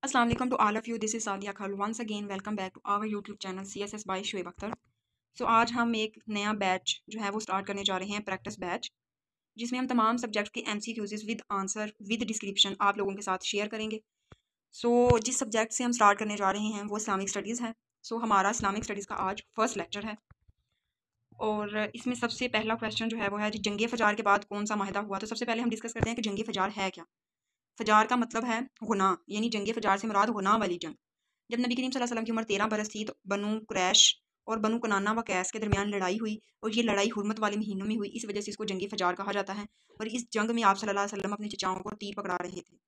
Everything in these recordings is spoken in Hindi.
Assalamu alaikum to all of you. This is Sadia Khal. Once again, welcome back to our YouTube channel CSS by Shoaib Akhtar. So आज हम एक नया बैच जो है वो स्टार्ट करने जा रहे हैं, प्रैक्टिस बैच, जिसमें हम तमाम सब्जेक्ट के MCQs with answer with description आप लोगों के साथ शेयर करेंगे. सो जिस सब्जेक्ट से हम स्टार्ट करने जा रहे हैं वो इस्लामिक स्टडीज़ है. सो हमारा इस्लामिक स्टडीज़ का आज फर्स्ट लेक्चर है और इसमें सबसे पहला क्वेश्चन जो है वो है जंग फजार के बाद कौन सा माहिदा हुआ. तो सबसे पहले हम डिस्कस करते हैं कि जंग फजार है क्या. फजार का मतलब है गुनाह, यानी जंग फजार से मुराद गुनाह वाली जंग. जब नबी करीम सल्लल्लाहु अलैहि वसल्लम की उम्र 13 बरस थी तो बनु कुरैश और बनु कनाना व कैस के दरमियान लड़ाई हुई और ये लड़ाई हुर्मत वाले महीनों में हुई. इस वजह से इसको जंग फजार कहा जाता है. और इस जंग में आप सल्लल्लाहु अलैहि वसल्लम अपने चचाओं को तीर पकड़ा रहे थे,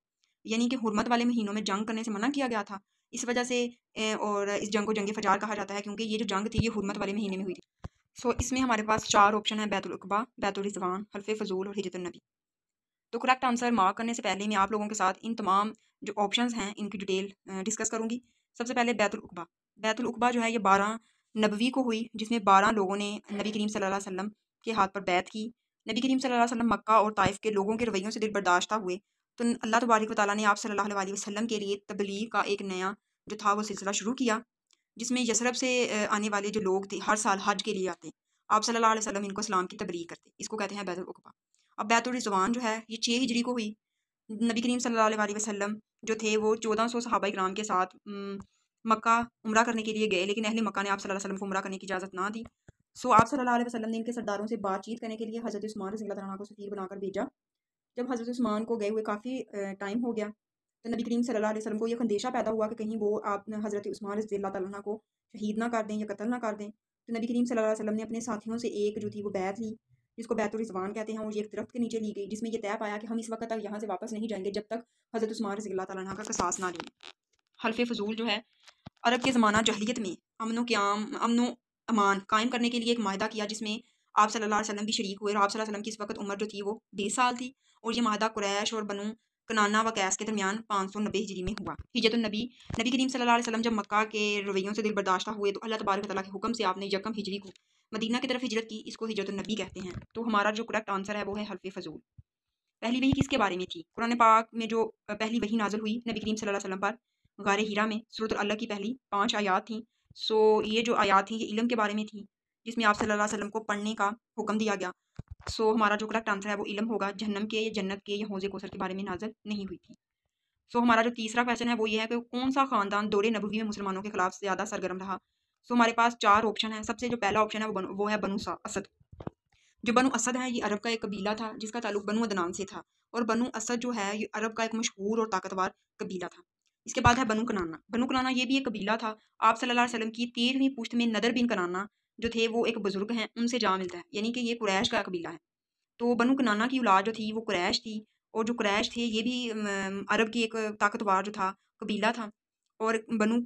यानी कि हुर्मत वाले महीनों में जंग करने से मना किया गया था. इस वजह से और इस जंग को जंग फजार कहा जाता है क्योंकि ये जो जंग थी ये हुर्मत वाले महीने में हुई थी. सो इसमें हमारे पास 4 ऑप्शन है: बैतुल उक़बा, बैतुल रिज़वान, हल्फ़े फ़ज़ूल और हिजरतुन नबी. तो करेक्ट आंसर मार्क करने से पहले मैं आप लोगों के साथ इन तमाम जो ऑप्शंस हैं इनकी डिटेल डिस्कस करूंगी. सबसे पहले बैतुल उक़बा. बैतुल उक़बा जो है ये 12 नबवी को हुई, जिसमें 12 लोगों ने नबी करीम सल्लल्लाहु अलैहि वसल्लम के हाथ पर बैत की. नबी करीम सल्लल्लाहु अलैहि वसल्लम मक्का और ताइफ के लोगों के रवैयों से दिल बर्दाश्त हुए तो अल्लाह तबारक व तआला ने आप सल्लल्लाहु अलैहि वसल्लम के लिए तबलीग का एक नया जो था वो सिलसिला शुरू किया, जिसमें यसरब से आने वाले जो लोग थे हर साल हज के लिए आते. आप सल्लल्लाहु अलैहि वसल्लम इनको इस्लाम की तबलीग करते. इसको कहते हैं बैतुल उक़बा. अब बैतुल रिज़वान जो है ये 6 हिजरी को हुई. नबी करीम सल्लल्लाहु अलैहि वसल्लम जो थे वो 1400 सहाबा इकराम के साथ मक्का उम्रा करने के लिए गए, लेकिन अहले मक्का ने आप सल्लल्लाहु अलैहि वसल्लम को उम्रा करने की इजाज़त ना दी. सो आप सल्लल्लाहु अलैहि वसल्लम ने इनके सरदारों से बातचीत करने के लिए हज़रत उस्मान रज़ियल्लाहु अन्हु को सफ़ीर बनाकर भेजा. जब हज़रत उस्मान को गए हुए काफ़ी टाइम हो गया तो नबी करीम सल्लल्लाहु अलैहि वसल्लम को यह अंदेशा पैदा हुआ कि कहीं वो आप हज़रत उस्मान रज़ियल्लाहु अन्हु को शहीद ना कर दें या कत्ल ना कर दें. तो नबी करीम सल्लल्लाहु अलैहि वसल्लम ने अपने साथियों से एक जो थी वो बैत ली, जिसको बैतुल रिज़वान कहते हैं, और ये एक दरख्त के नीचे ली गई, जिसमें ये तय पाया कि हम इस वक्त तक यहाँ से वापस नहीं जाएंगे जब तक हज़रत उस्मान रज़ियल्लाहु अन्हु का क़सास ना लें. हल्फ़े फ़ज़ूल जो है अरब के ज़माना जहलियत में अमन अमान कायम करने के लिए एक माहिदा किया, जिसमें आप सल्लल्लाहु अलैहि वसल्लम भी शरीक हुए. और आप सल्लल्लाहु अलैहि वसल्लम की इस वक्त उम्र जो थी वो 20 साल थी और ये माहिदा कुरैश और बनु कनाना व कैस के दरमियान 590 हिजरी में हुआ. हिजरतुन नबी. नबी करीम सल्लल्लाहु अलैहि वसल्लम जब मक्का के रवैयों से दिल बर्दाश्त हुए तो अल्लाह तबारक व तआला के हुक्म से आपने यकम हिजरी को मदीना की तरफ हिजरत की. इसको हिजरतुन नबी कहते हैं. तो हमारा जो करेक्ट आंसर है वो है हल्फ़े फ़ज़ूल. पहली वही किसके बारे में थी? कुरान पाक में जो पहली वही नाज़िल हुई नबी करीम सल्लल्लाहु अलैहि वसल्लम पर गारे हीरा में सूरत अल-अलक़ की पहली 5 आयात थी. सो ये जो आयात थी ये इल्म के बारे में थी, जिसमें आप सल्लल्लाहु अलैहि वसल्लम को पढ़ने का हुक्म दिया गया. सो हमारा जो करेक्ट आंसर है वो इल्म होगा. जहन्नम के या जन्नत के या हौज़े कौसर के बारे में नाज़िल नहीं हुई थी. सो हमारा जो तीसरा क्वेश्चन है वो ये है कि कौन सा ख़ानदान दौरे नबवी में मुसलमानों के खिलाफ ज़्यादा सरगर्म रहा. सो हमारे पास 4 ऑप्शन है. सबसे जो पहला ऑप्शन है वो है बनु असद. जो बनु असद है ये अरब का एक कबीला था जिसका ताल्लुक बनु अदनान से था. और बनु असद जो है ये अरब का एक मशहूर और ताकतवर कबीला था. इसके बाद है बनु कनाना. बनु कनाना ये भी एक कबीला था. आप सल्लल्लाहु अलैहि वसल्लम की 13वीं पुश्त में नदर बिन कनाना जो थे वो एक बुजुर्ग हैं, उनसे जा मिलता है, यानी कि ये कुरैश का कबीला है. तो बनु कनाना की औलाद जो थी वो कुरैश थी. और जो कुरैश थे ये भी अरब की एक ताकतवर जो था कबीला था. और बनु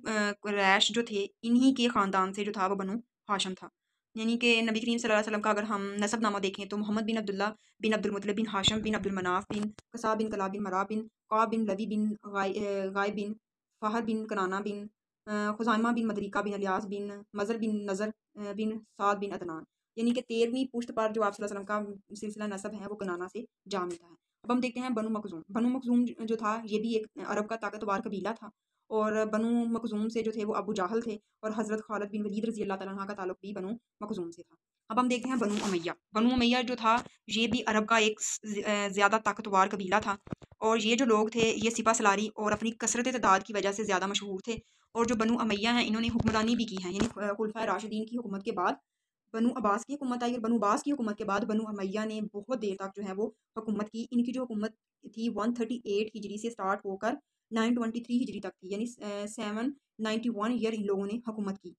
कुरैश जो थे इन्हीं के ख़ानदान से जो था वो बनु हाशम था. यानी कि नबी करीम सल्लल्लाहु अलैहि वसल्लम का अगर हम नसबनामा देखें तो मोहम्मद बिन अब्दुल्ला बिन अब्दुल मुत्तलिब बिन हाशम बिन अब्दुल मनाफ बिन कसाब बिन कलाब बिन मराब बिन क़ाब बिन लवी बिन गाय बिन फ़हर बिन कनाना बिन खुज़ाइमा बिन मदरिका बिन इलियास बिन मज़र बिन नज़र बिन साद बिन अदनान. यानी कि 13वीं पुश्त पर जो आप सल्लल्लाहु अलैहि वसल्लम का सिलसिला नसब है वो कनाना से जा मिलता है. अब हम देखते हैं बनु मखज़ूम. बनु मखज़ूम जो था ये भी एक अरब का ताकतवर कबीला था. और बनु मखज़ूम से जो थे वो अबू जाहल थे और हज़रत खालिद बिन वलीद रज़ियल्लाहु तआला अन्हु का ताल्लुक भी बनु मखज़ूम से था. अब हम देखते हैं बनु उमैया. बनु उमैया जो था ये भी अरब का एक ज़्यादा ताकतवर कबीला था. और ये जो लोग थे ये सिपा सलारी और अपनी कसरत तादाद की वजह से ज़्यादा मशहूर थे. और जो बनु उमैया हैं इन्होंने हुक्मरानी भी की है, यानी खुलफाए राशिदीन की हुकूमत के बाद बनु अब्बास की हुकूमत आई और बनु अब्बास की हुकूमत के बाद बनु उमैया ने बहुत देर तक जो है वो हुकूमत की. इनकी जो हुकूमत थी 138 हिजरी से स्टार्ट होकर 923 हिजरी तक थी, यानी 791 ईयर इन लोगों ने हुकूमत की.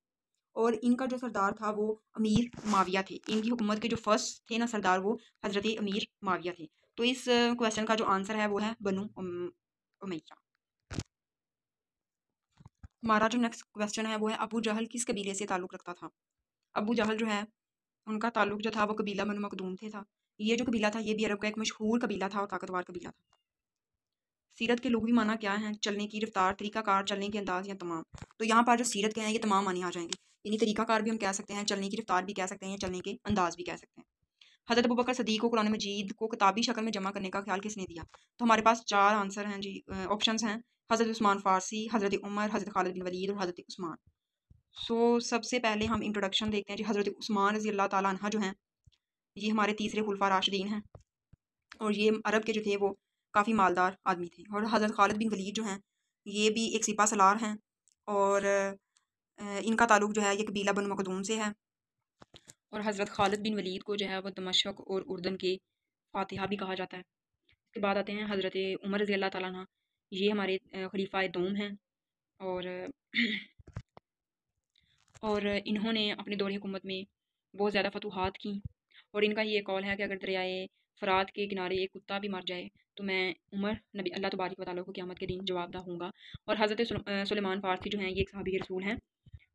और इनका जो सरदार था वो अमीर माविया थे. इनकी हुकूमत के जो फर्स्ट थे ना सरदार वो हज़रत अमीर माविया थे. तो इस क्वेश्चन का जो आंसर है वो है बनु उमैया. हमारा जो नेक्स्ट क्वेश्चन है वो है अबू जहल किस कबीले से ताल्लुक़ रखता था. अबू जहल जो है उनका ताल्लुक जो था वो कबीला बनु मखदूम से था. ये जो कबीला था ये भी अरब का एक मशहूर कबीला था और ताकतवर कबीला था. सीरत के लुग़वी माना क्या है? चलने की रफ्तार, तरीक़ाकार, चलने के अंदाज़ या तमाम. तो यहाँ पर जो सीरत के हैं ये तमाम माने आ जाएंगे, यानी तरीक़ाकार भी हम कह सकते हैं, चलने की रफ्तार भी कह सकते हैं, चलने के अंदाज़ भी कह सकते हैं. हज़रत अबू बकर सदीक़ को कुरान मजीद को किताबी शक्ल में जमा करने का ख्याल किसने दिया? तो हमारे पास 4 आंसर हैं जी, ऑप्शंस हैं. हज़रत उस्मान फ़ारसी, हज़रत उमर, हज़रत खालिद बिन वलीद और हज़रत उस्मान। सबसे पहले हम इंट्रोडक्शन देखते हैं जी। हज़रत उस्मान रज़ी अल्लाह ताला अन्हा जो हैं, ये हमारे तीसरे खुलफा राशिदीन हैं और ये अरब के जो थे वो काफ़ी मालदार आदमी थे। और हज़रत खालिद बिन वलीद जो हैं, ये भी एक सिपा सलार हैं और इनका ताल्लुक़ जो है ये कबीला बनु मखदूम से है। और हज़रत खालिद बिन वलीद को जो है वो दमश्क और उर्दन के फ़ातिहा भी कहा जाता है। इसके बाद आते हैं हज़रत उमर रज़ी अल्लाह ताला अन्हा, ये हमारे खलीफा दोम हैं और इन्होंने अपने दौर हुकूमत में बहुत ज़्यादा फतूहात की। और इनका ये कौल है कि अगर दरियाए फ़रात के किनारे एक कुत्ता भी मर जाए तो मैं उमर नबी अल्लाह तबारक व तआला को क़यामत के दिन जवाबदा हूँगा। और हज़रत सुलेमान फ़ारसी जो हैं ये एक सहाबी रसूल हैं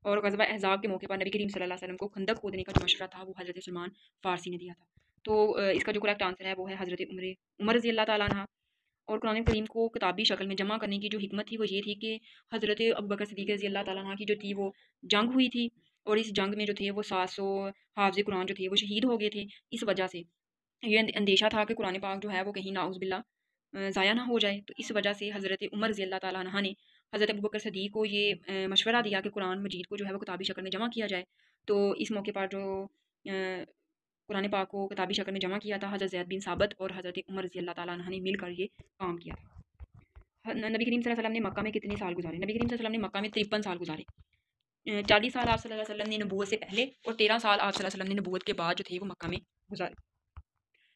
और ग़ज़वा अहज़ाब के मौके पर नबी करीम सल्लल्लाहु अलैहि वसल्लम को खंदक खोदने का जो मशवरा था वो हज़रत सुलेमान फ़ारसी ने दिया था। तो इसका जो करेक्ट आंसर है वो है हज़रत उमर रज़ी अल्लाह ताला अन्हा। और कुरान करीम को किताबी शक्ल में जमा करने की जो हिकमत थी वो ये थी कि हज़रत अबू बकर सिद्दीक़ रज़ी अल्लाह ताला अन्हा की जो थी वो जंग हुई थी और इस जंग में जो थे वो 700 हाफ़िज़ कुरान जो थे वो शहीद हो गए थे। इस वजह से ये अंदेशा था कि कुरान पाक जो है वो कहीं नाउज़ बिल्ला ज़ाया ना हो जाए। तो इस वजह से हज़रत उमर रज़ी अल्लाह ताला अन्हा ने हज़रत अबू बकर सिद्दीक़ को ये मशवरा दिया कि कुरान मजीद को जो है वो किताबी शक्ल में जमा किया जाए। तो इस मौके पर जो कुरान पाक को किताबी शक्ल में जमा किया था हज़रत ज़ैद बिन साबित और हज़रत उमर रज़ी अल्लाह ताला अन्हा ने मिलकर ये काम किया था। नबी करीम सल्लल्लाहु अलैहि वसल्लम ने मक्का में कितने साल गुजारे? नबी करीम सल्लल्लाहु अलैहि वसल्लम ने मक्का में 53 साल गुजारे। 40 साल आप सल्लल्लाहु अलैहि वसल्लम ने नबूवत से पहले और 13 साल आप सल्लल्लाहु अलैहि वसल्लम ने नबूवत के बाद जो थे वो मक्का में गुजारे।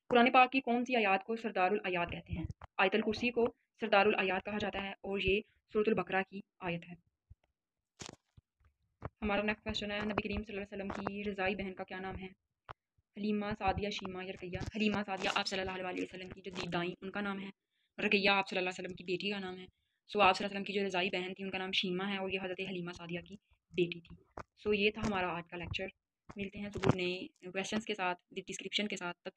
कुरान पाक की कौन सी आयत को सरदारुल आयात कहते हैं? आयतुल कुर्सी को सरदारुल आयात कहा जाता है और ये सूरतुल बकरा की आयत है। हमारा नेक्स्ट क्वेश्चन है नबी करीम सल्लल्लाहु अलैहि वसल्लम की रज़ाई बहन का क्या नाम है? हलीमा, सादिया, शीमा या रकैया? हलीमा सादिया आप सल्लल्लाहु अलैहि वसल्लम की जो दाई उनका नाम है। रकैया आप सल्लल्लाहु अलैहि वसल्लम की बेटी का नाम है। आप सल्लल्लाहु अलैहि वसल्लम की जो रज़ाई बहन थी उनका नाम शीमा है और ये हज़रत हलीमा सादिया की बेटी थी। ये था हमारा आज का लेक्चर। मिलते हैं ज़रूर नए क्वेश्चंस के साथ, डिस्क्रिप्शन के साथ। तब तक